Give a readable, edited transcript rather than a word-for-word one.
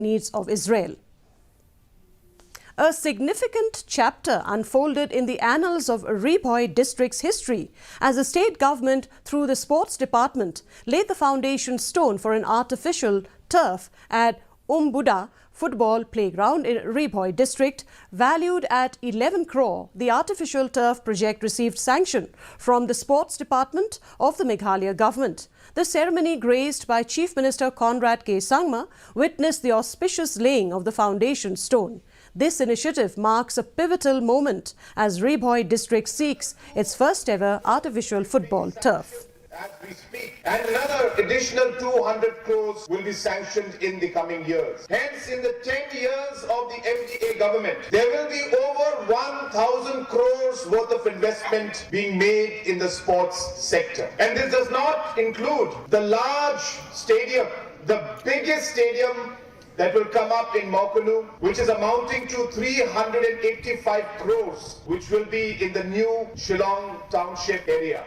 needs of Israel. A significant chapter unfolded in the annals of Bhoi district's history as the state government, through the sports department, laid the foundation stone for an artificial turf at Umbuda football playground in Bhoi district. Valued at 11 crore, the artificial turf project received sanction from the sports department of the Meghalaya government. The ceremony, graced by Chief Minister Conrad K. Sangma, witnessed the auspicious laying of the foundation stone. This initiative marks a pivotal moment as Bhoi district seeks its first ever artificial football turf. As we speak, and another additional 200 crores will be sanctioned in the coming years. Hence, in the 10 years of the MDA government, there will be over 1,000 crores worth of investment being made in the sports sector. And this does not include the large stadium, the biggest stadium that will come up in Mokunu, which is amounting to 385 crores, which will be in the new Shillong township area.